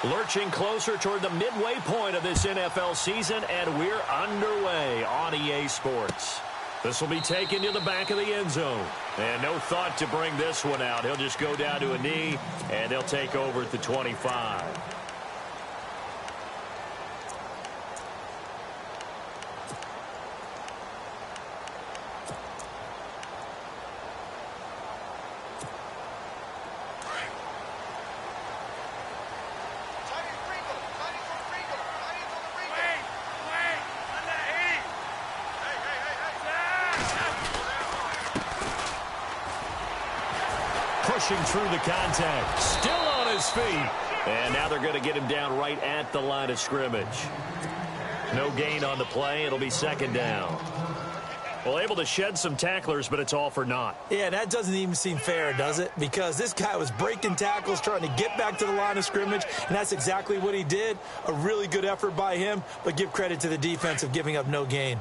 Lurching closer toward the midway point of this NFL season, and we're underway on EA Sports. This will be taken to the back of the end zone. And no thought to bring this one out. He'll just go down to a knee, and they'll take over at the 25. Pushing through the contact. Still on his feet. And now they're going to get him down right at the line of scrimmage. No gain on the play. It'll be second down. Well, able to shed some tacklers, but it's all for naught. Yeah, that doesn't even seem fair, does it? Because this guy was breaking tackles, trying to get back to the line of scrimmage, and that's exactly what he did. A really good effort by him, but give credit to the defense of giving up no gain.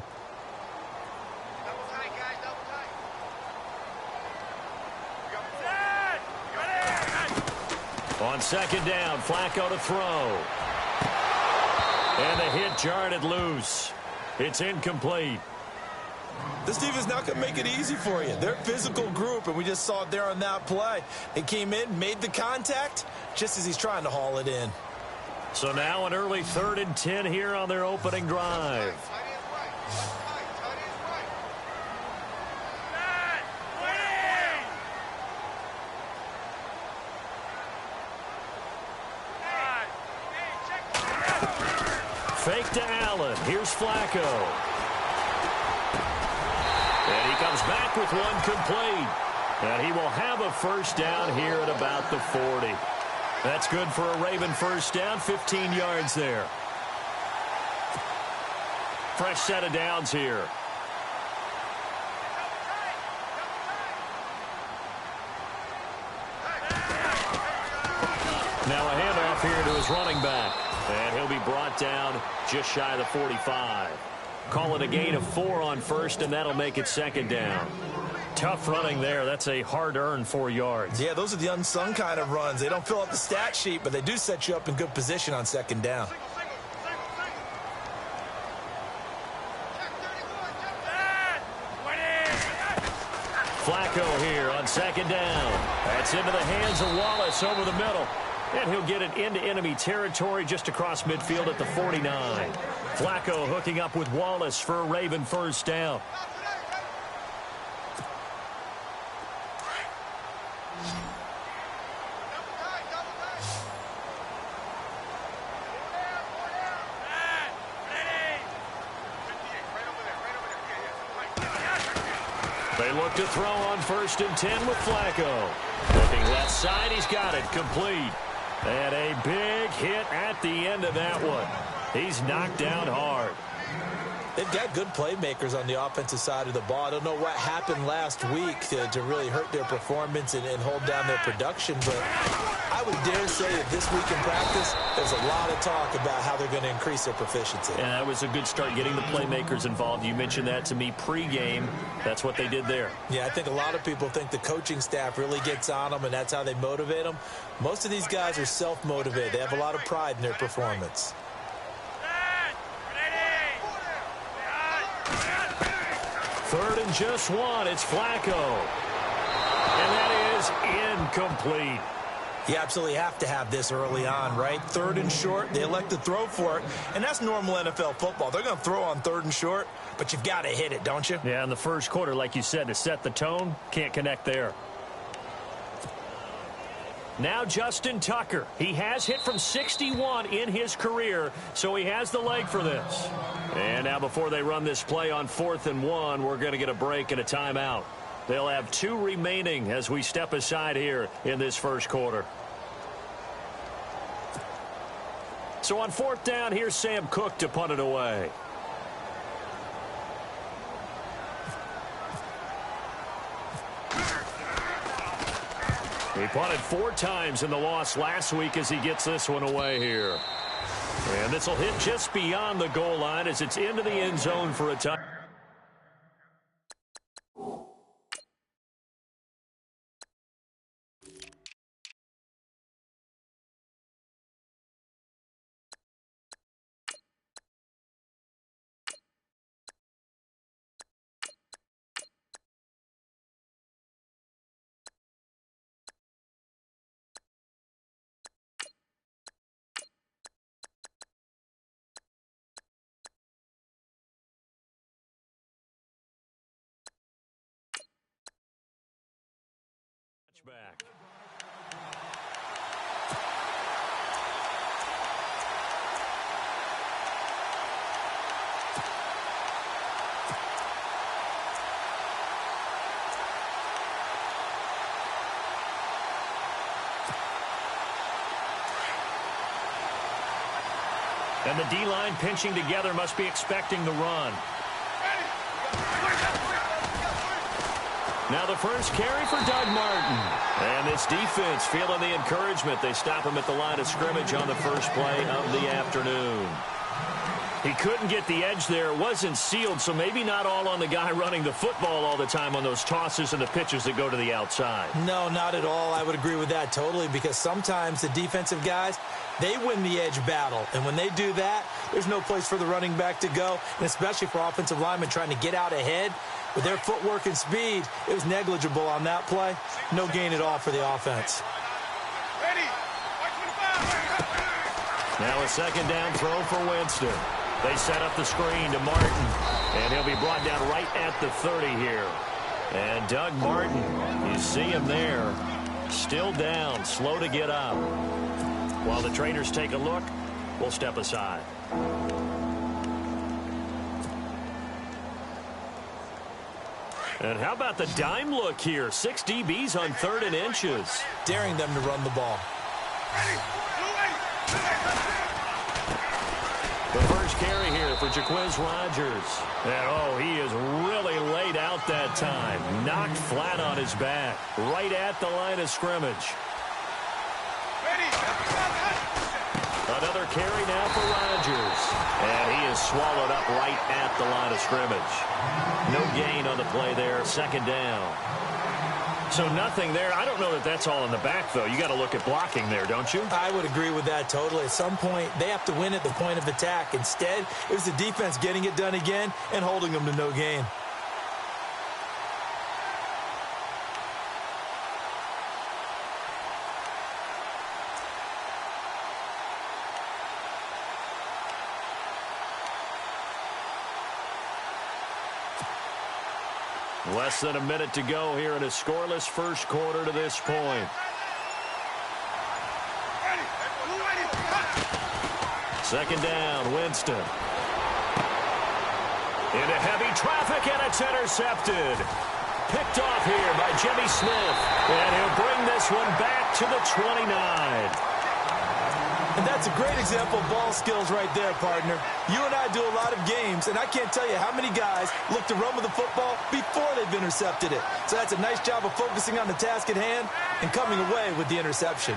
On second down, Flacco to throw. And the hit jarred it loose. It's incomplete. This defense not going to make it easy for you. They're a physical group, and we just saw it there on that play. They came in, made the contact, just as he's trying to haul it in. So now an early 3rd and 10 here on their opening drive. Fake to Allen. Here's Flacco. And he comes back with one complete. And he will have a first down here at about the 40. That's good for a Raven first down, 15 yards there. Fresh set of downs here. Now a handoff here to his running back. And he'll be brought down just shy of the 45. Call it a gain of 4 on first, and that'll make it second down. Tough running there. That's a hard-earned 4 yards. Yeah, those are the unsung kind of runs. They don't fill up the stat sheet, but they do set you up in good position on second down. Flacco here on second down. That's into the hands of Wallace over the middle. And he'll get it into enemy territory just across midfield at the 49. Flacco hooking up with Wallace for a Raven first down. They look to throw on 1st and 10 with Flacco. Looking left side, he's got it complete. And a big hit at the end of that one. He's knocked down hard. They've got good playmakers on the offensive side of the ball. I don't know what happened last week to really hurt their performance and hold down their production, but I would dare say that this week in practice, there's a lot of talk about how they're going to increase their proficiency. And that was a good start, getting the playmakers involved. You mentioned that to me pregame. That's what they did there. Yeah, I think a lot of people think the coaching staff really gets on them, and that's how they motivate them. Most of these guys are self-motivated. They have a lot of pride in their performance. 3rd and just 1. It's Flacco. And that is incomplete. You absolutely have to have this early on, right? 3rd and short, they elect to throw for it, and that's normal NFL football. They're going to throw on 3rd and short, but you've got to hit it, don't you? Yeah, in the first quarter, like you said, to set the tone, can't connect there. Now Justin Tucker. He has hit from 61 in his career, so he has the leg for this. And now before they run this play on 4th and 1, we're going to get a break and a timeout. They'll have 2 remaining as we step aside here in this first quarter. So on 4th down, here's Sam Cook to punt it away. He punted 4 times in the loss last week as he gets this one away here. And this will hit just beyond the goal line as it's into the end zone for a touchdown. back. And the D-line pinching together must be expecting the run. Now the first carry for Doug Martin. And this defense feeling the encouragement. They stop him at the line of scrimmage on the first play of the afternoon. He couldn't get the edge there. It wasn't sealed, so maybe not all on the guy running the football all the time on those tosses and the pitches that go to the outside. No, not at all. I would agree with that totally, because sometimes the defensive guys, they win the edge battle. And when they do that, there's no place for the running back to go, and especially for offensive linemen trying to get out ahead. With their footwork and speed, it was negligible on that play. No gain at all for the offense. Now a second down throw for Winston. They set up the screen to Martin, and he'll be brought down right at the 30 here. And Doug Martin, you see him there, still down, slow to get up. While the trainers take a look, we'll step aside. And how about the dime look here? 6 DBs on 3rd and inches. Daring them to run the ball. The first carry here for Jaquiz Rodgers. And, he is really laid out that time. Knocked flat on his back. Right at the line of scrimmage. Another carry now for Rodgers. And he is swallowed up right at the line of scrimmage. No gain on the play there. Second down. So nothing there. I don't know that that's all in the back, though. You got to look at blocking there, don't you? I would agree with that totally. At some point, they have to win at the point of attack. Instead, it was the defense getting it done again and holding them to no gain. Less than a minute to go here in a scoreless first quarter to this point. Second down, Winston. Into heavy traffic, and it's intercepted. Picked off here by Jimmy Smith. And he'll bring this one back to the 29. And that's a great example of ball skills right there, partner. You and I do a lot of games, and I can't tell you how many guys look to run with the football before they've intercepted it. So that's a nice job of focusing on the task at hand and coming away with the interception.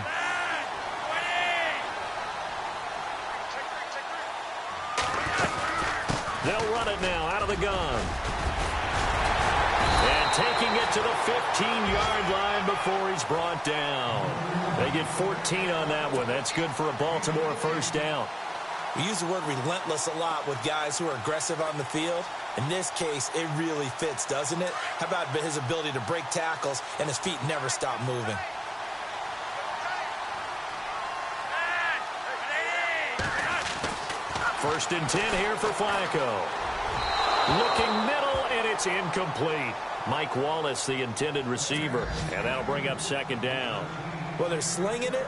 They'll run it now out of the gun. And taking it to the 15-yard line before he's brought down. They get 14 on that one. That's good for a Baltimore first down. We use the word relentless a lot with guys who are aggressive on the field. In this case, it really fits, doesn't it? How about his ability to break tackles and his feet never stop moving? First and 10 here for Flacco. Looking middle, and it's incomplete. Mike Wallace, the intended receiver, and that'll bring up second down. Well, they're slinging it,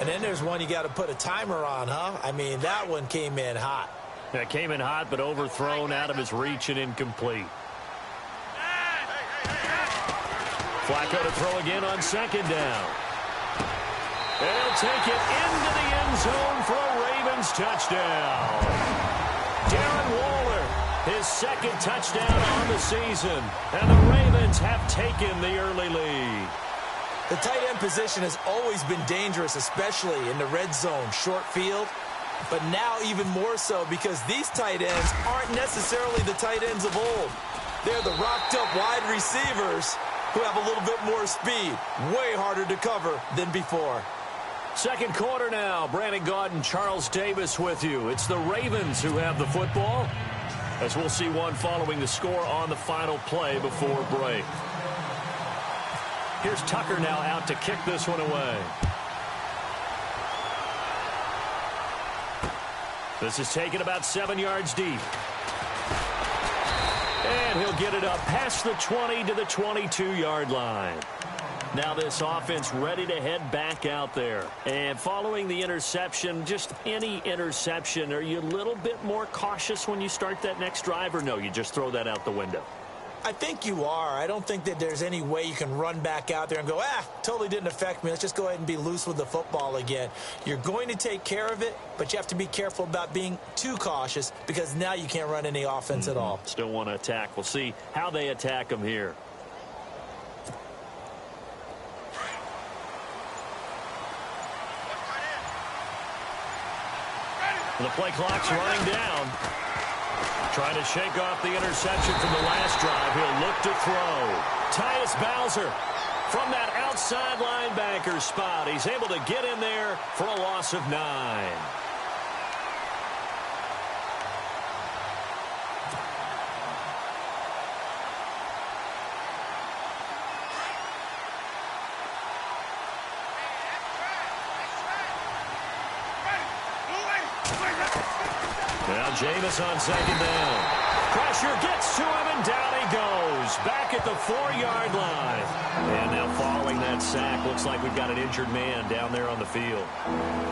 and then there's one you got to put a timer on, huh? I mean, that one came in hot. That came in hot, but overthrown out of his reach and incomplete. Flacco to throw again on second down. They'll take it into the end zone for a Ravens touchdown. Darren Waller, his second touchdown on the season. And the Ravens have taken the early lead. The tight end position has always been dangerous, especially in the red zone, short field. But now even more so because these tight ends aren't necessarily the tight ends of old. They're the rocked-up wide receivers who have a little bit more speed. Way harder to cover than before. Second quarter now. Brandon Gaudin, Charles Davis with you. It's the Ravens who have the football, as we'll see one following the score on the final play before break. Here's Tucker now out to kick this one away. This is taken about 7 yards deep. And he'll get it up past the 20 to the 22-yard line. Now this offense ready to head back out there. And following the interception, just any interception, are you a little bit more cautious when you start that next drive, or no, you just throw that out the window? I think you are. I don't think that there's any way you can run back out there and go, totally didn't affect me. Let's just go ahead and be loose with the football again. You're going to take care of it, but you have to be careful about being too cautious because now you can't run any offense at all. Still want to attack. We'll see how they attack them here. The play clock's running down. Trying to shake off the interception from the last drive. He'll look to throw. Tyus Bowser from that outside linebacker spot. He's able to get in there for a loss of 9. Now Jameis on second down. Pressure gets to him, and down he goes. Back at the 4-yard line. And now following that sack, looks like we've got an injured man down there on the field.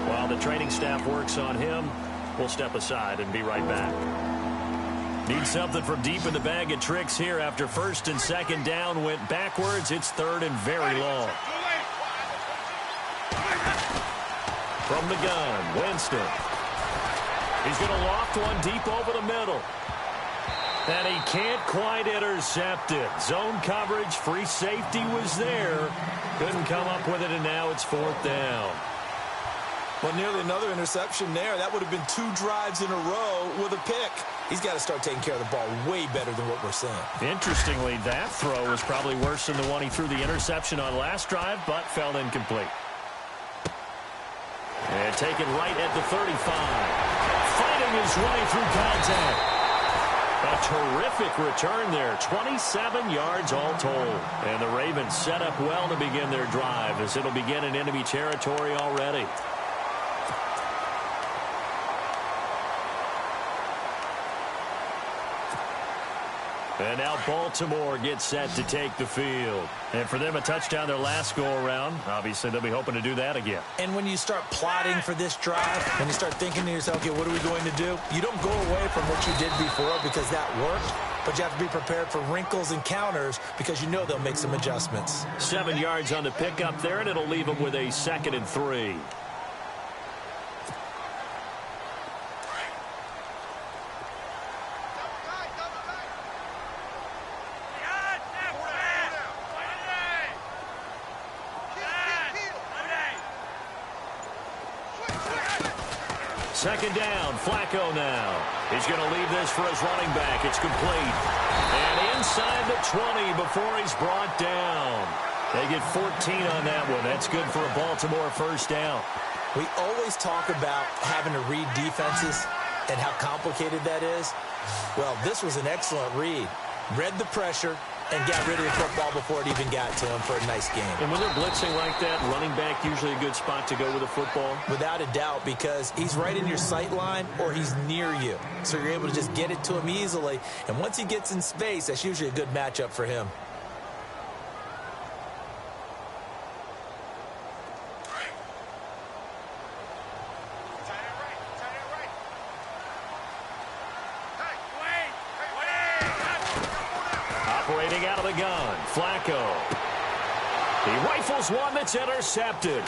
While the training staff works on him, we'll step aside and be right back. Need something from deep in the bag of tricks here after first and second down went backwards. It's third and very long. From the gun, Winston. He's going to loft one deep over the middle. And he can't quite intercept it. Zone coverage, free safety was there. Couldn't come up with it, and now it's fourth down. Well, nearly another interception there. That would have been 2 drives in a row with a pick. He's got to start taking care of the ball way better than what we're seeing. Interestingly, that throw was probably worse than the one he threw the interception on last drive, but fell incomplete. And taken right at the 35. Fighting his way through contact. A terrific return there. 27 yards all told. And the Ravens set up well to begin their drive as it'll begin in enemy territory already. And now Baltimore gets set to take the field. And for them, a touchdown their last go-around. Obviously, they'll be hoping to do that again. And when you start plotting for this drive, when you start thinking to yourself, okay, what are we going to do? You don't go away from what you did before because that worked. But you have to be prepared for wrinkles and counters because you know they'll make some adjustments. 7 yards on the pickup there, and it'll leave them with a 2nd and 3. Second down, Flacco now. He's going to leave this for his running back. It's complete. And inside the 20 before he's brought down. They get 14 on that one. That's good for a Baltimore first down. We always talk about having to read defenses and how complicated that is. Well, this was an excellent read. Read the pressure and got rid of the football before it even got to him for a nice game. And when they're blitzing like that, running back usually a good spot to go with the football? Without a doubt, because he's right in your sight line or he's near you. So you're able to just get it to him easily. And once he gets in space, that's usually a good matchup for him. Operating out of the gun, Flacco. He rifles one that's intercepted.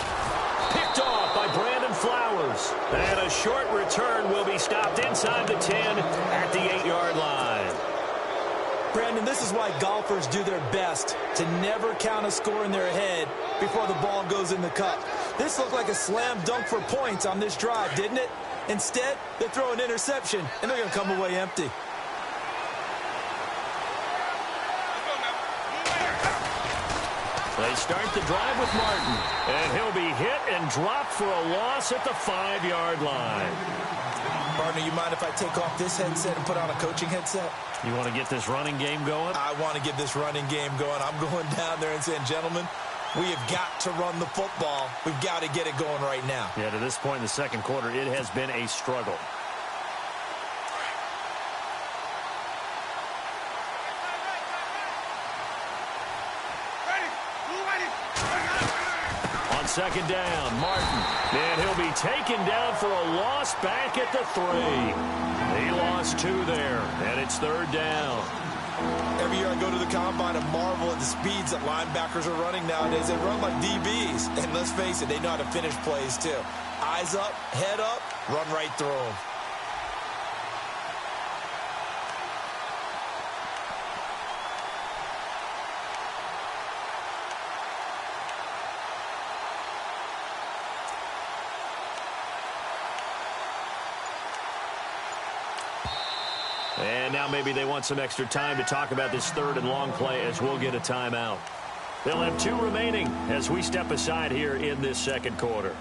Picked off by Brandon Flowers. And a short return will be stopped inside the 10 at the 8-yard line. Brandon, this is why golfers do their best to never count a score in their head before the ball goes in the cup. This looked like a slam dunk for points on this drive, didn't it? Instead, they throw an interception, and they're going to come away empty. They start the drive with Martin, and he'll be hit and dropped for a loss at the 5-yard line. Partner, you mind if I take off this headset and put on a coaching headset? You want to get this running game going? I want to get this running game going. I'm going down there and saying, gentlemen, we have got to run the football. We've got to get it going right now. Yeah, to this point in the second quarter, it has been a struggle. second down. Martin. And he'll be taken down for a loss back at the 3. He lost 2 there, and it's third down. Every year I go to the combine and marvel at the speeds that linebackers are running nowadays. They run like DBs. And let's face it, they know how to finish plays too. Eyes up, head up, run right through them. And now maybe they want some extra time to talk about this third and long play as we'll get a timeout. They'll have 2 remaining as we step aside here in this second quarter.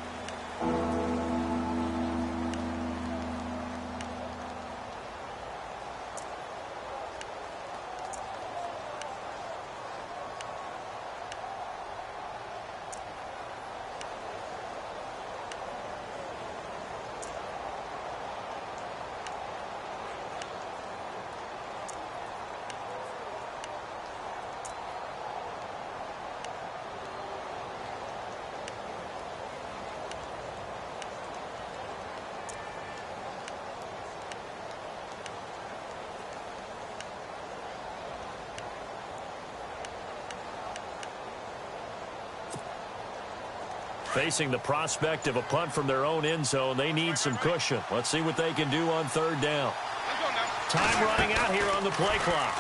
Facing the prospect of a punt from their own end zone, they need some cushion. Let's see what they can do on third down. Time running out here on the play clock.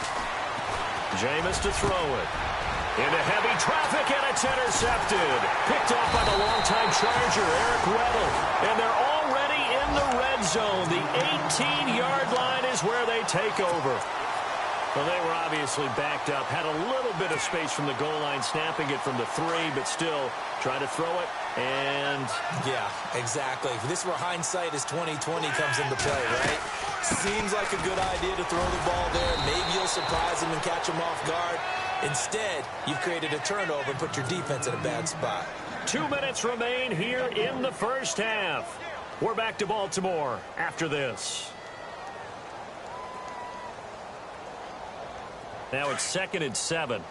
Jameis to throw it. Into heavy traffic, and it's intercepted. Picked off by the longtime Charger, Eric Weddle. And they're already in the red zone. The 18-yard line is where they take over. Well, they were obviously backed up, had a little bit of space from the goal line, snapping it from the 3, but still try to throw it, and... Yeah, exactly. This is where hindsight is 20/20 comes into play, right? Seems like a good idea to throw the ball there. Maybe you'll surprise him and catch him off guard. Instead, you've created a turnover and put your defense in a bad spot. 2 minutes remain here in the first half. We're back to Baltimore after this. Now it's 2nd and 7.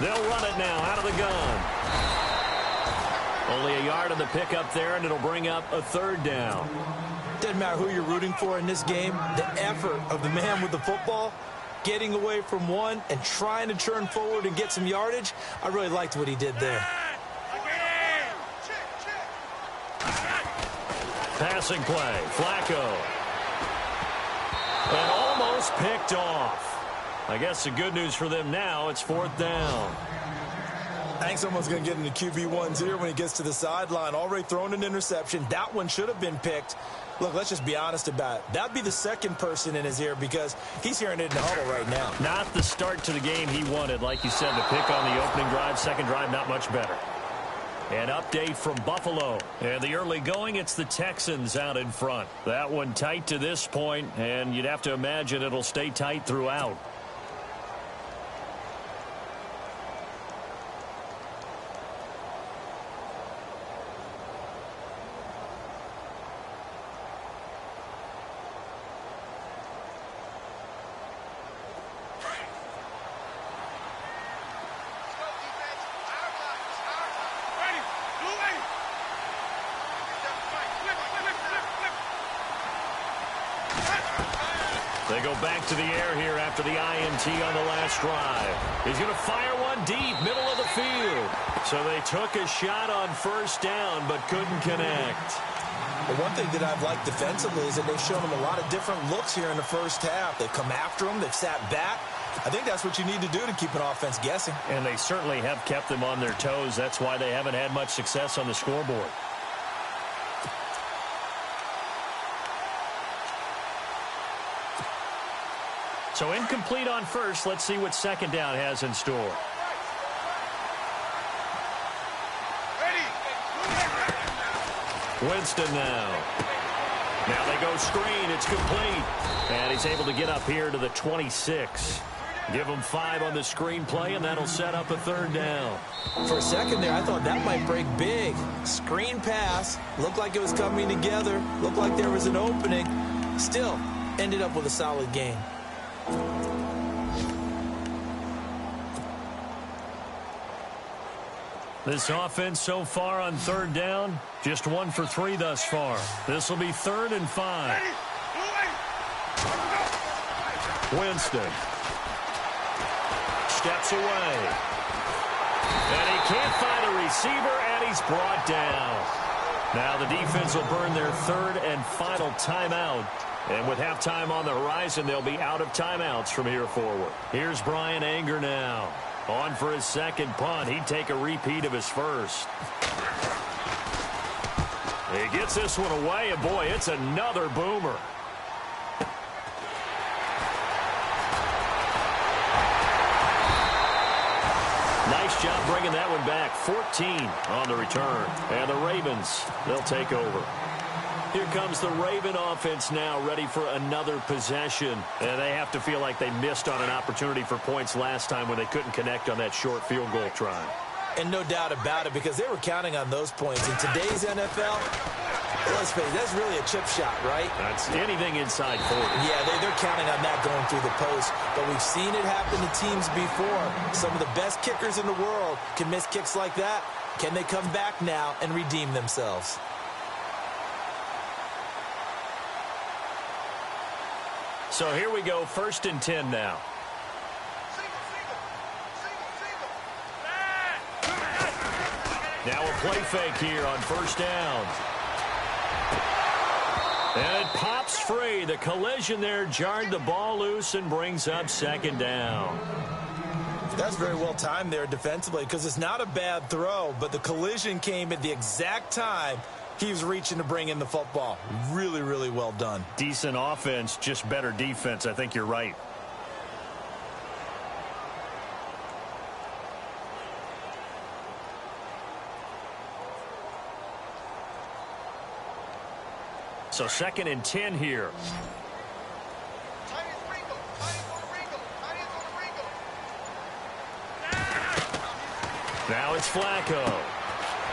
They'll run it now out of the gun. Only a yard on the pickup there, and it'll bring up a third down. Doesn't matter who you're rooting for in this game. The effort of the man with the football, getting away from one and trying to turn forward and get some yardage, I really liked what he did there. Passing play, Flacco. And almost picked off. I guess the good news for them now, it's 4th down. I think someone's going to get into QB1's ear when he gets to the sideline. Already thrown an interception. That one should have been picked. Look, let's just be honest about it. That'd be the second person in his ear because he's hearing it in the huddle right now. Not the start to the game he wanted. Like you said, the pick on the opening drive, second drive, not much better. An update from Buffalo. And the early going, it's the Texans out in front. That one tight to this point, and you'd have to imagine it'll stay tight throughout. They go back to the air here after the INT on the last drive. He's going to fire one deep, middle of the field. So they took a shot on first down, but couldn't connect. Well, one thing that I've liked defensively is that they've shown him a lot of different looks here in the first half. They've come after him. They've sat back. I think that's what you need to do to keep an offense guessing. And they certainly have kept them on their toes. That's why they haven't had much success on the scoreboard. So incomplete on first. Let's see what second down has in store. Winston now. Now they go screen. It's complete. And he's able to get up here to the 26. Give him 5 on the screen play, and that'll set up a third down. For a second there, I thought that might break big. Screen pass. Looked like it was coming together. Looked like there was an opening. Still, ended up with a solid game. This offense so far on third down, just 1 for 3 thus far. This will be 3rd and 5. Winston steps away. And he can't find a receiver, and he's brought down. Now the defense will burn their 3rd and final timeout. And with halftime on the horizon, they'll be out of timeouts from here forward. Here's Brian Anger now. On for his 2nd punt. He'd take a repeat of his first. He gets this one away, and boy, it's another boomer. Nice job bringing that one back. 14 on the return. And the Ravens, they'll take over. Here comes the Raven offense now, ready for another possession. And they have to feel like they missed on an opportunity for points last time when they couldn't connect on that short field goal try. And no doubt about it, because they were counting on those points. In today's NFL, let's face it, that's really a chip shot, right? That's anything inside 40. Yeah, they're counting on that going through the post. But we've seen it happen to teams before. Some of the best kickers in the world can miss kicks like that. Can they come back now and redeem themselves? So here we go, 1st and 10 now. Now a play fake here on 1st down. And it pops free. The collision there jarred the ball loose and brings up 2nd down. That's very well timed there defensively, because it's not a bad throw, but the collision came at the exact time he was reaching to bring in the football. Really, really well done. Decent offense, just better defense. I think you're right. So 2nd and 10 here. Now it's Flacco.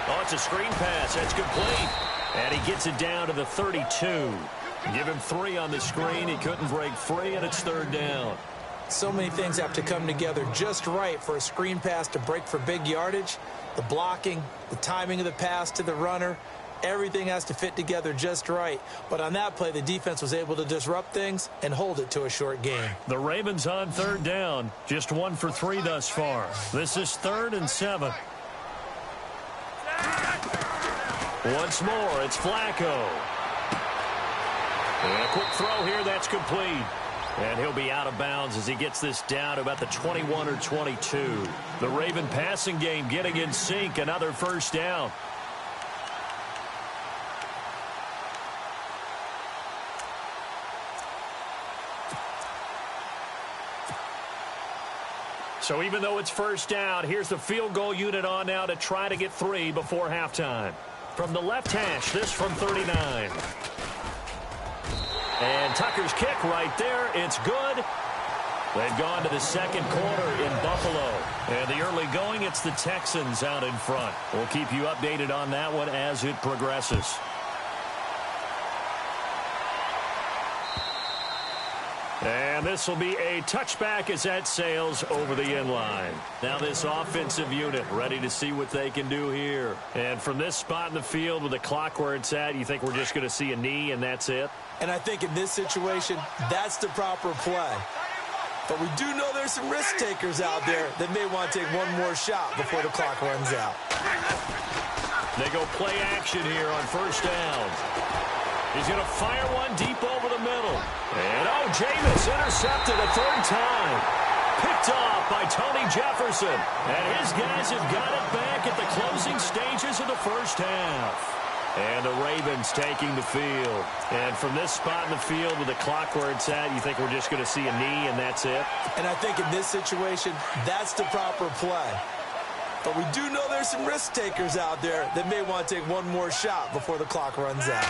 Oh, it's a screen pass. That's complete. And he gets it down to the 32. Give him 3 on the screen. He couldn't break free, and it's 3rd down. So many things have to come together just right for a screen pass to break for big yardage. The blocking, the timing of the pass to the runner, everything has to fit together just right. But on that play, the defense was able to disrupt things and hold it to a short game. The Ravens on 3rd down. Just 1 for 3 thus far. This is 3rd and 7. Once more, it's Flacco. And a quick throw here, that's complete. And he'll be out of bounds as he gets this down to about the 21 or 22. The Raven passing game getting in sync, another 1st down. So even though it's 1st down, here's the field goal unit on now to try to get 3 before halftime. From the left hash, this from 39. And Tucker's kick right there. It's good. They've gone to the 2nd quarter in Buffalo. And the early going, it's the Texans out in front. We'll keep you updated on that one as it progresses. And this will be a touchback as that sails over the end line. Now this offensive unit ready to see what they can do here. And from this spot in the field with the clock where it's at, you think we're just going to see a knee and that's it? And I think in this situation, that's the proper play. But we do know there's some risk takers out there that may want to take one more shot before the clock runs out. They go play action here on 1st down. He's going to fire one deep over the middle. And, oh, Jameis intercepted a 3rd time. Picked off by Tony Jefferson. And his guys have got it back at the closing stages of the 1st half. And the Ravens taking the field. And from this spot in the field with the clock where it's at, you think we're just going to see a knee and that's it? And I think in this situation, that's the proper play. But we do know there's some risk takers out there that may want to take one more shot before the clock runs out.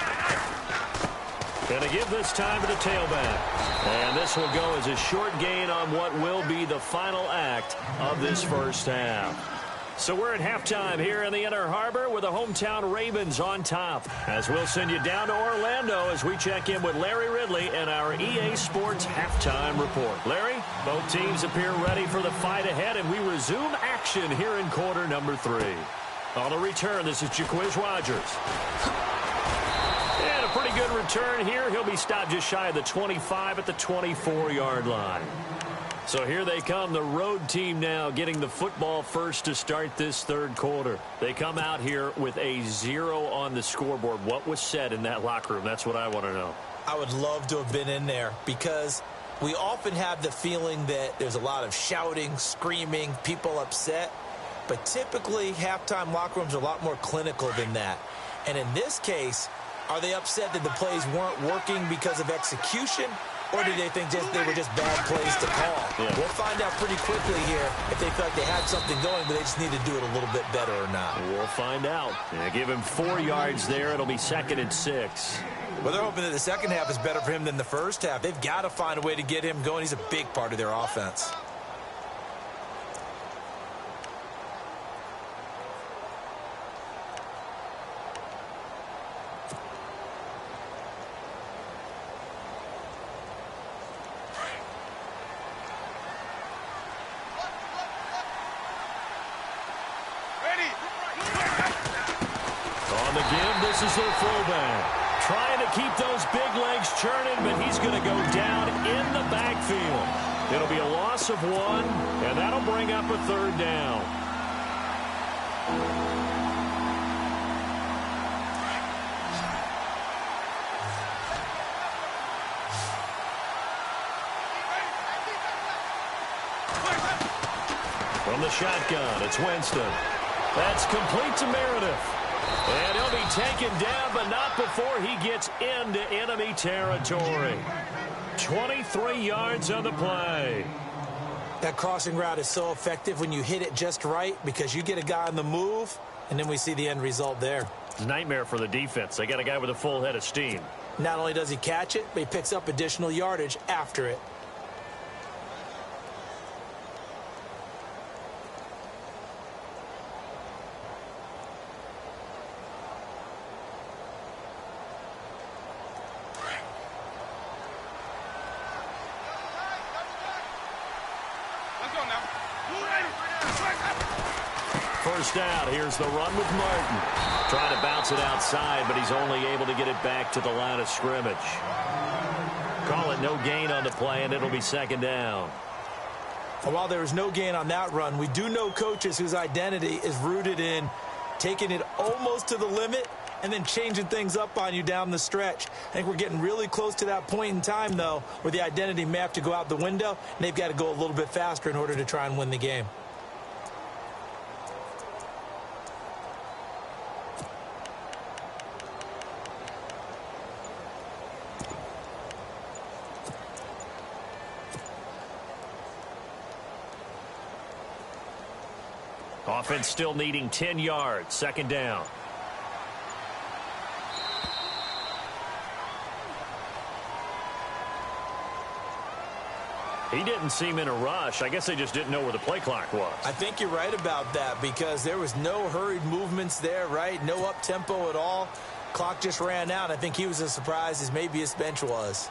Going to give this time to the tailback. And this will go as a short gain on what will be the final act of this 1st half. So we're at halftime here in the Inner Harbor with the hometown Ravens on top. As we'll send you down to Orlando as we check in with Larry Ridley and our EA Sports Halftime Report. Larry, both teams appear ready for the fight ahead, and we resume action here in quarter number 3. On the return, this is Jaquiz Rogers. And a pretty good return here. He'll be stopped just shy of the 25 at the 24-yard line. So here they come, the road team now getting the football first to start this third quarter. They come out here with a 0 on the scoreboard. What was said in that locker room? That's what I want to know. I would love to have been in there because we often have the feeling that there's a lot of shouting, screaming, people upset. But typically, halftime locker rooms are a lot more clinical than that. And in this case, are they upset that the plays weren't working because of execution? Or do they think they were just bad plays to call? Yeah. We'll find out pretty quickly here if they feel like they had something going, but they just need to do it a little bit better or not. We'll find out. Yeah, give him 4 yards there. It'll be 2nd and 6. Well, they're hoping that the second half is better for him than the first half. They've got to find a way to get him going. He's a big part of their offense. On the give, this is their throwback. Trying to keep those big legs churning, but he's going to go down in the backfield. It'll be a loss of 1, and that'll bring up a 3rd down. From the shotgun, it's Winston. That's complete to Meredith. And he'll be taken down, but not before he gets into enemy territory. 23 yards on the play. That crossing route is so effective when you hit it just right because you get a guy on the move, and then we see the end result there. It's a nightmare for the defense. They got a guy with a full head of steam. Not only does he catch it, but he picks up additional yardage after it. First out, here's the run with Martin. Trying to bounce it outside, but he's only able to get it back to the line of scrimmage. Call it no gain on the play, and it'll be 2nd down. And while there was no gain on that run, we do know coaches whose identity is rooted in taking it almost to the limit and then changing things up on you down the stretch. I think we're getting really close to that point in time, though, where the identity may have to go out the window, and they've got to go a little bit faster in order to try and win the game. Offense still needing 10 yards. 2nd down. He didn't seem in a rush. I guess they just didn't know where the play clock was. I think you're right about that because there was no hurried movements there, right? No up-tempo at all. Clock just ran out. I think he was as surprised as maybe his bench was.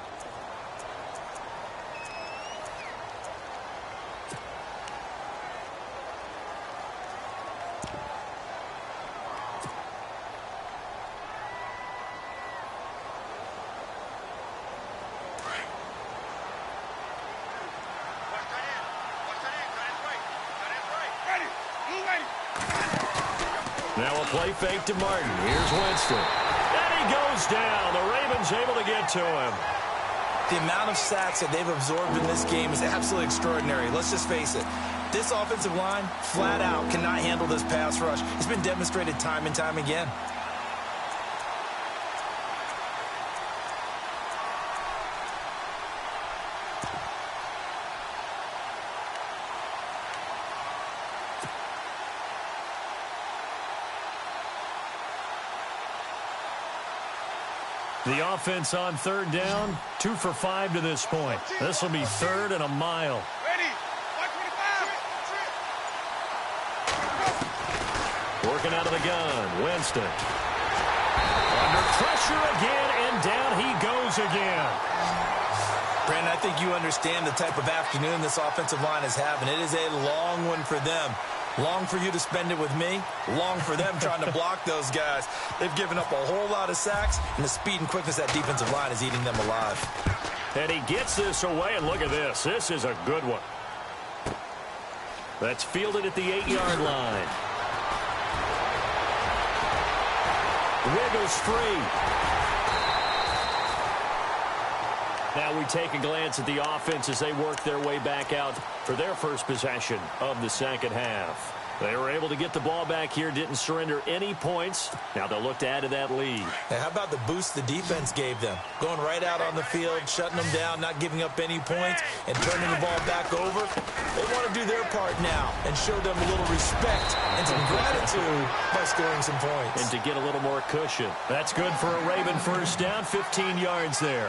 Now a play fake to Martin. Here's Winston. And he goes down. The Ravens able to get to him. The amount of sacks that they've absorbed in this game is absolutely extraordinary. Let's just face it. This offensive line, flat out, cannot handle this pass rush. It's been demonstrated time and time again. The offense on 3rd down, 2 for 5 to this point. This will be 3rd and a mile. Working out of the gun, Winston. Under pressure again, and down he goes again. Brandon, I think you understand the type of afternoon this offensive line is having. It is a long one for them. Long for you to spend it with me. Long for them trying to block those guys. They've given up a whole lot of sacks, and the speed and quickness of that defensive line is eating them alive. And he gets this away, and look at this. This is a good one. That's fielded at the 8-yard line. Wiggles free. Now we take a glance at the offense as they work their way back out for their first possession of the second half. They were able to get the ball back here, didn't surrender any points. Now they'll look to add to that lead. Hey, how about the boost the defense gave them? Going right out on the field, shutting them down, not giving up any points, and turning the ball back over. They want to do their part now and show them a little respect and some gratitude by scoring some points. And to get a little more cushion. That's good for a Raven first down, 15 yards there.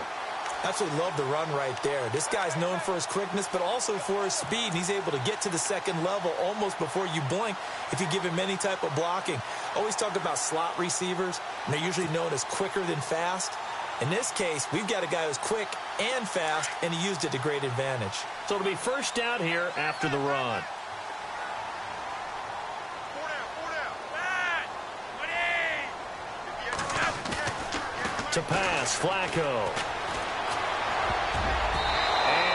Absolutely love the run right there. This guy's known for his quickness, but also for his speed. And he's able to get to the second level almost before you blink if you give him any type of blocking. Always talk about slot receivers, and they're usually known as quicker than fast. In this case, we've got a guy who's quick and fast, and he used it to great advantage. So it'll be first down here after the run. To pass, Flacco.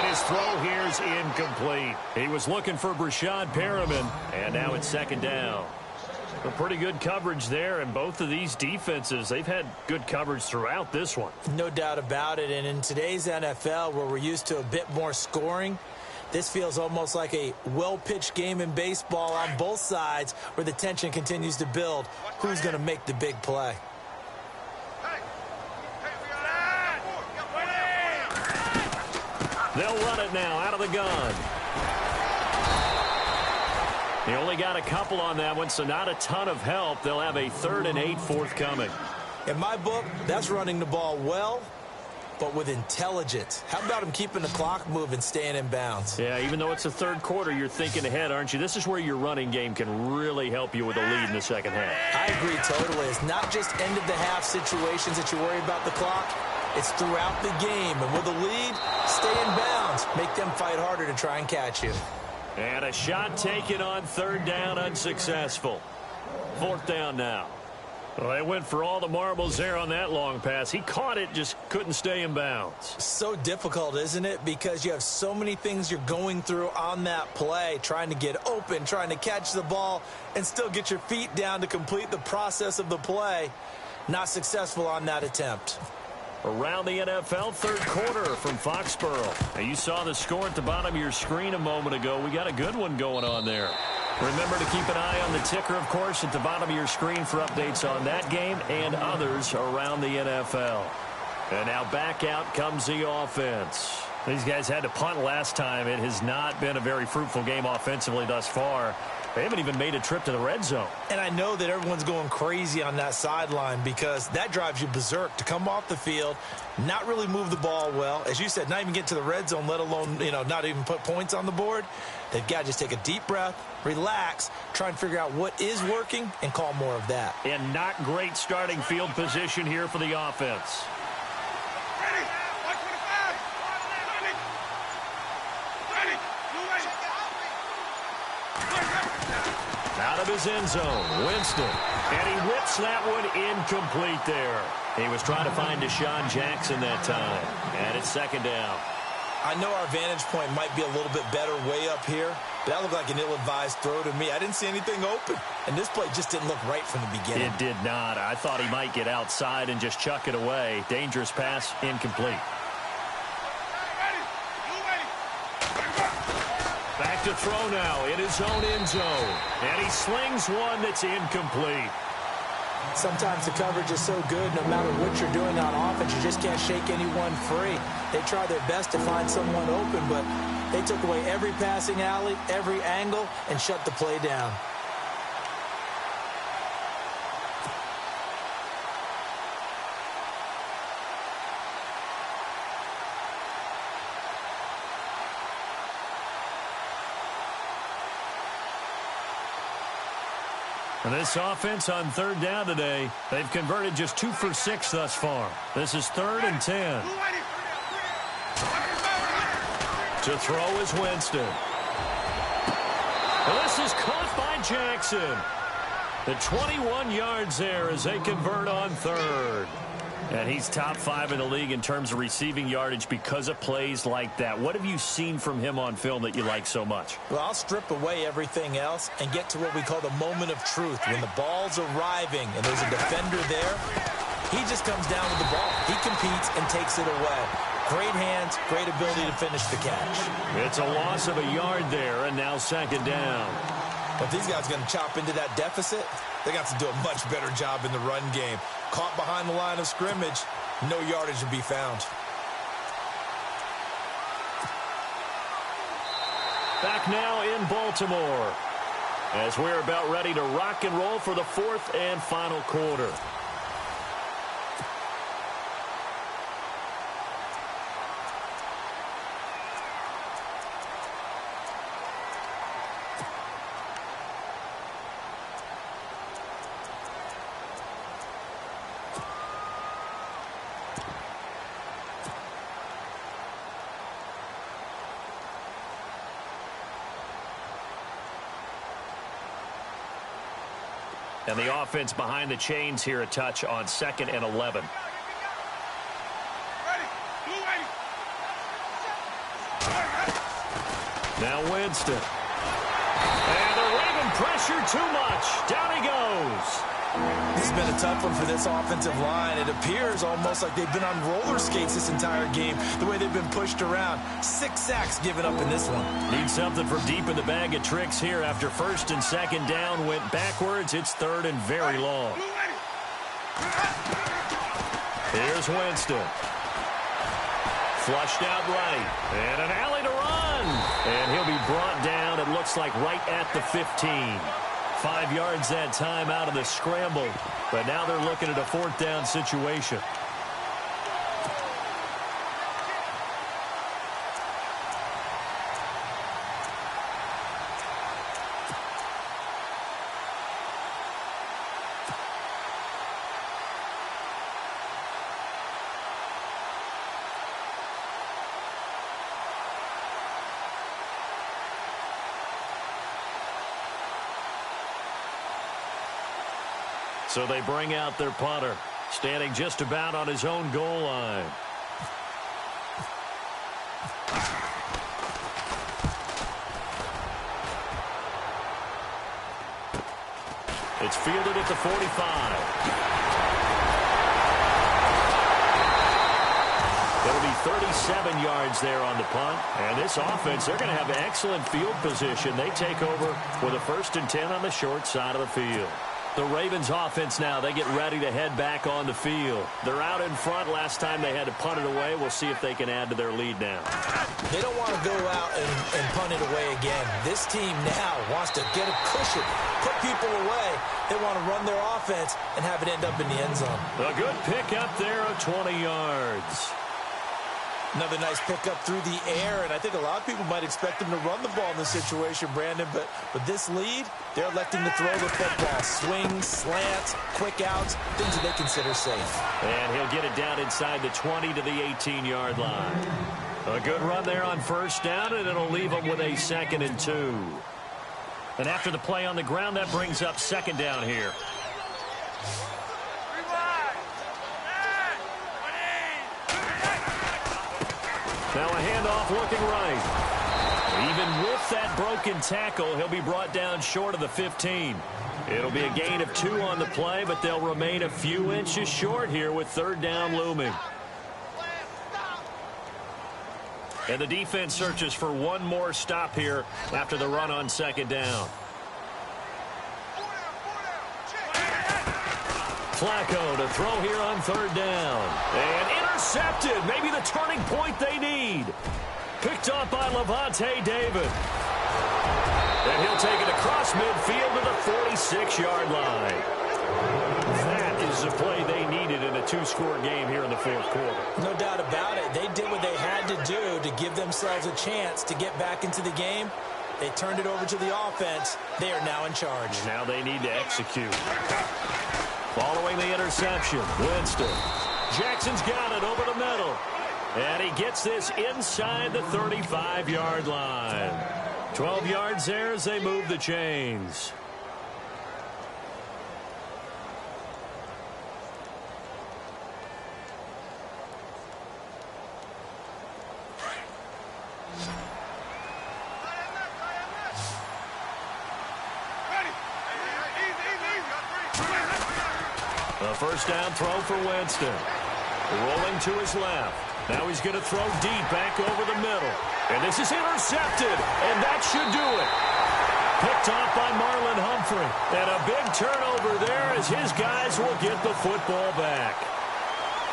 His throw here is incomplete. He was looking for Brashad Perriman, and now it's second down. A pretty good coverage there, and both of these defenses, they've had good coverage throughout this one. No doubt about it, and in today's NFL, where we're used to a bit more scoring, this feels almost like a well-pitched game in baseball on both sides where the tension continues to build. Who's going to make the big play? They'll run it now out of the gun. He only got a couple on that one, so not a ton of help. They'll have a 3rd and 8 forthcoming. In my book, that's running the ball well, but with intelligence. How about him keeping the clock moving, staying in bounds? Yeah, even though it's the third quarter, you're thinking ahead, aren't you? This is where your running game can really help you with a lead in the second half. I agree totally. It's not just end-of-the-half situations that you worry about the clock. It's throughout the game. And with a lead, stay in bounds. Make them fight harder to try and catch you. And a shot taken on 3rd down, unsuccessful. 4th down now. Well, they went for all the marbles there on that long pass. He caught it, just couldn't stay in bounds. So difficult, isn't it? Because you have so many things you're going through on that play, trying to get open, trying to catch the ball, and still get your feet down to complete the process of the play. Not successful on that attempt. Around the NFL, 3rd quarter from Foxborough. Now, you saw the score at the bottom of your screen a moment ago. We got a good one going on there. Remember to keep an eye on the ticker, of course, at the bottom of your screen for updates on that game and others around the NFL. And now back out comes the offense. These guys had to punt last time. It has not been a very fruitful game offensively thus far. They haven't even made a trip to the red zone. And I know that everyone's going crazy on that sideline because that drives you berserk to come off the field, not really move the ball well. As you said, not even get to the red zone, let alone, not even put points on the board. They've got to just take a deep breath, relax, try and figure out what is working, and call more of that. And not great starting field position here for the offense. Out of his end zone, Winston. And he whips that one incomplete there. He was trying to find Deshaun Jackson that time. And it's 2nd down. I know our vantage point might be a little bit better way up here, but that looked like an ill-advised throw to me. I didn't see anything open, and this play just didn't look right from the beginning. It did not. I thought he might get outside and just chuck it away. Dangerous pass, incomplete. Back to throw now in his own end zone. And he slings one that's incomplete. Sometimes the coverage is so good, no matter what you're doing on offense, you just can't shake anyone free. They try their best to find someone open, but they took away every passing alley, every angle, and shut the play down. And this offense on 3rd down today, they've converted just 2 for 6 thus far. This is 3rd and 10. To throw is Winston. And this is caught by Jackson. The 21 yards there as they convert on third. And he's top 5 in the league in terms of receiving yardage because of plays like that. What have you seen from him on film that you like so much? Well, I'll strip away everything else and get to what we call the moment of truth. When the ball's arriving and there's a defender there, he just comes down with the ball. He competes and takes it away. Great hands, great ability to finish the catch. It's a loss of a yard there, and now second down. If these guys are going to chop into that deficit, they got to do a much better job in the run game. Caught behind the line of scrimmage, no yardage to be found. Back now in Baltimore as we're about ready to rock and roll for the fourth and final quarter. And the offense behind the chains here a touch on 2nd and 11. Now Winston. And the Raven pressure too much. Down he goes. This has been a tough one for this offensive line. It appears almost like they've been on roller skates this entire game, the way they've been pushed around. 6 sacks given up in this one. Need something from deep in the bag of tricks here. After 1st and 2nd down went backwards, it's 3rd and very long. Here's Winston. Flushed out right. And an alley to run. And he'll be brought down, it looks like, right at the 15. 5 yards that time out of the scramble. But now they're looking at a 4th down situation. So they bring out their punter, standing just about on his own goal line. It's fielded at the 45. It'll be 37 yards there on the punt. And this offense, they're going to have excellent field position. They take over with a 1st and 10 on the short side of the field. The Ravens offense now, they get ready to head back on the field. They're out in front. Last time they had to punt it away. We'll see if they can add to their lead now. They don't want to go out and punt it away again. This team now wants to get a cushion, put people away. They want to run their offense and have it end up in the end zone. A good pick up there of 20 yards. Another nice pickup through the air, and I think a lot of people might expect them to run the ball in this situation, Brandon, but with this lead, they're electing to throw the football. Swings, slants, quick outs, things that they consider safe. And he'll get it down inside the 20 to the 18-yard line. A good run there on 1st down, and it'll leave them with a 2nd and 2. And after the play on the ground, that brings up 2nd down here. Now a handoff looking right. Even with that broken tackle, he'll be brought down short of the 15. It'll be a gain of 2 on the play, but they'll remain a few inches short here with 3rd down looming. And the defense searches for one more stop here after the run on 2nd down. Flacco to throw here on 3rd down. And intercepted. Maybe the turning point they need. Picked off by Levante David. And he'll take it across midfield to the 46-yard line. That is the play they needed in a 2-score game here in the 4th quarter. No doubt about it. They did what they had to do to give themselves a chance to get back into the game. They turned it over to the offense. They are now in charge. Now they need to execute. Following the interception, Winston. Jackson's got it over the middle. And he gets this inside the 35-yard line. 12 yards there as they move the chains. A first down throw for Winston. Rolling to his left. Now he's going to throw deep back over the middle. And this is intercepted, and that should do it. Picked off by Marlon Humphrey. And a big turnover there as his guys will get the football back.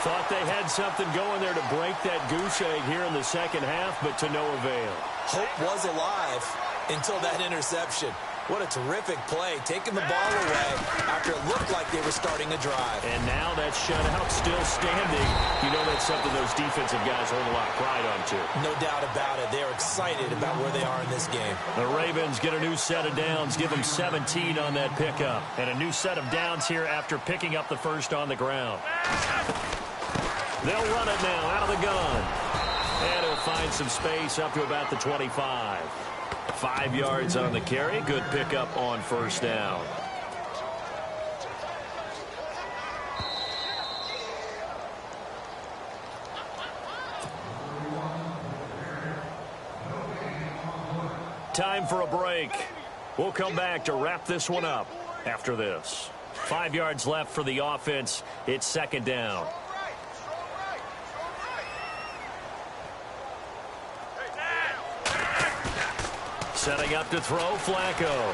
Thought they had something going there to break that goose egg here in the second half, but to no avail. Hope was alive until that interception. What a terrific play, taking the ball away after it looked like they were starting a drive. And now that shutout still standing. You know that's something those defensive guys hold a lot of pride on, too. No doubt about it. They're excited about where they are in this game. The Ravens get a new set of downs, give them 17 on that pickup. And a new set of downs here after picking up the first on the ground. They'll run it now out of the gun. And he'll find some space up to about the 25. 5 yards on the carry. Good pickup on first down. Time for a break. We'll come back to wrap this one up after this. 5 yards left for the offense. It's second down. Setting up to throw, Flacco.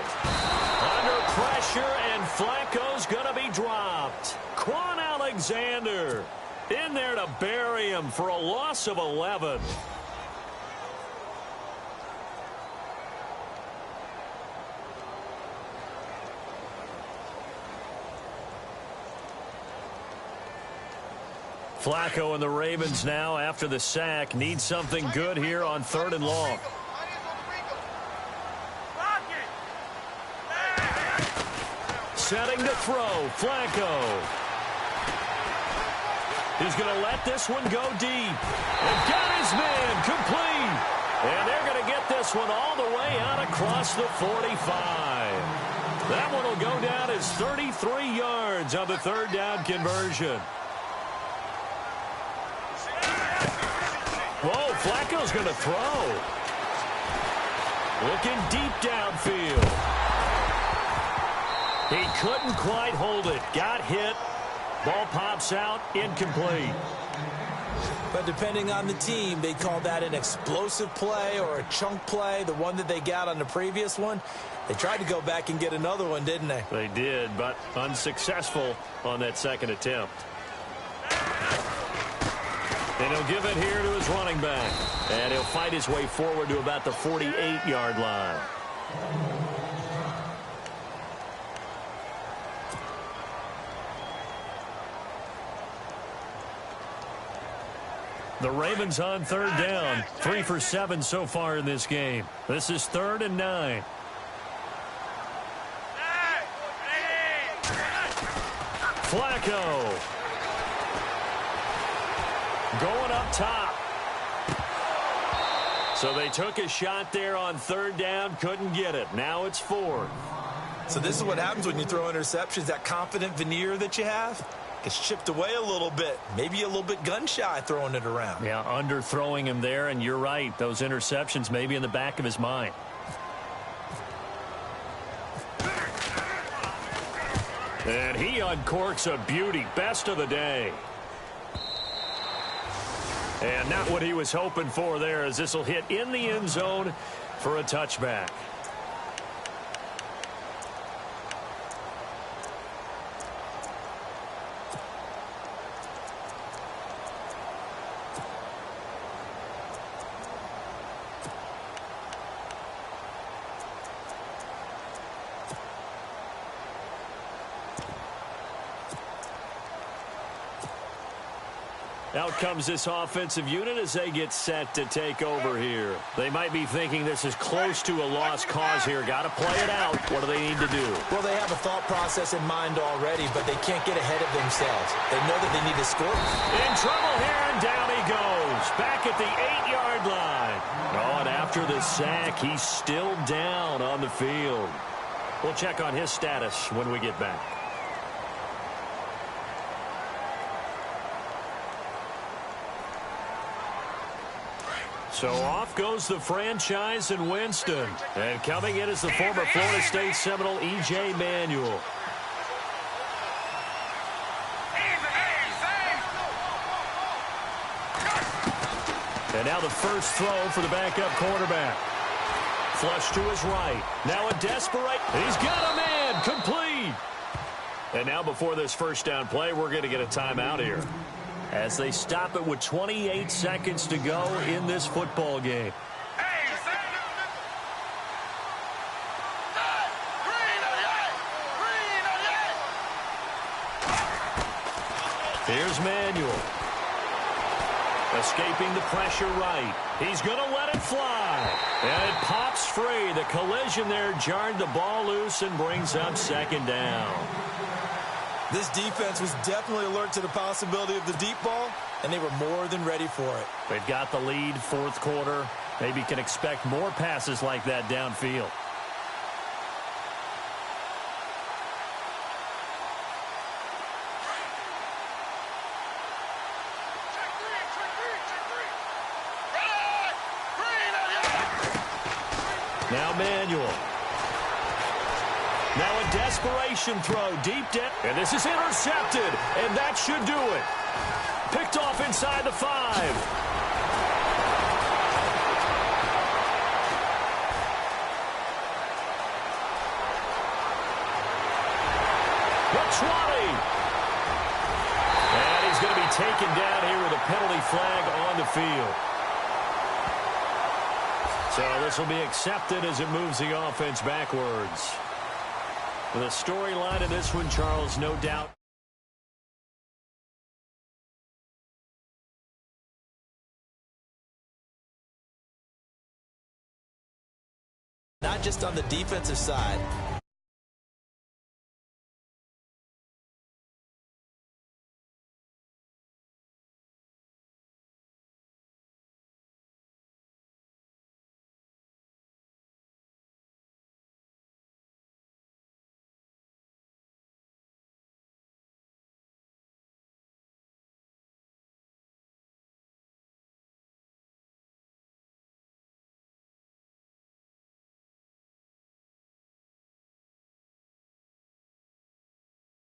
Under pressure, and Flacco's going to be dropped. Quan Alexander in there to bury him for a loss of 11. Flacco and the Ravens now, after the sack, need something good here on 3rd and long. Setting to throw, Flacco. He's going to let this one go deep. And got his man complete. And they're going to get this one all the way out across the 45. That one will go down as 33 yards on the 3rd down conversion. Whoa, Flacco's going to throw. Looking deep downfield. He couldn't quite hold it. Got hit. Ball pops out. Incomplete. But depending on the team, they call that an explosive play or a chunk play. The one that they got on the previous one, they tried to go back and get another one, didn't they? They did, but unsuccessful on that second attempt. And he'll give it here to his running back. And he'll fight his way forward to about the 48-yard line. The Ravens on 3rd down. 3 for 7 so far in this game. This is 3rd and 9. Flacco. Going up top. So they took a shot there on 3rd down. Couldn't get it. Now it's 4th. So this is what happens when you throw interceptions. That confident veneer that you have gets chipped away a little bit. Maybe a little bit gun-shy throwing it around. Yeah, underthrowing him there, and you're right. Those interceptions may be in the back of his mind. And he uncorks a beauty. Best of the day. And not what he was hoping for there, as this will hit in the end zone for a touchback. Out comes this offensive unit as they get set to take over here. They might be thinking this is close to a lost cause here. Got to play it out. What do they need to do? Well, they have a thought process in mind already, but they can't get ahead of themselves. They know that they need to score. In trouble here, and down he goes. Back at the 8-yard line. Oh, and after after the sack, he's still down on the field. We'll check on his status when we get back. So off goes the franchise in Winston. And coming in is the former Florida State Seminole, E.J. Manuel. And now the first throw for the backup quarterback. Flush to his right. Now a desperate. He's got a man. Complete. And now before this first down play, we're going to get a timeout here, as they stop it with 28 seconds to go in this football game. Here's Manuel. Escaping the pressure right. He's going to let it fly. And it pops free. The collision there jarred the ball loose and brings up second down. This defense was definitely alert to the possibility of the deep ball, and they were more than ready for it. They've got the lead, fourth quarter. Maybe can expect more passes like that downfield. Now Manuel. Now a desperation throw deep down. And this is intercepted. And that should do it. Picked off inside the 5. The 20. And he's going to be taken down here with a penalty flag on the field. So this will be accepted as it moves the offense backwards. The storyline of this one, Charles, no doubt. Not just on the defensive side,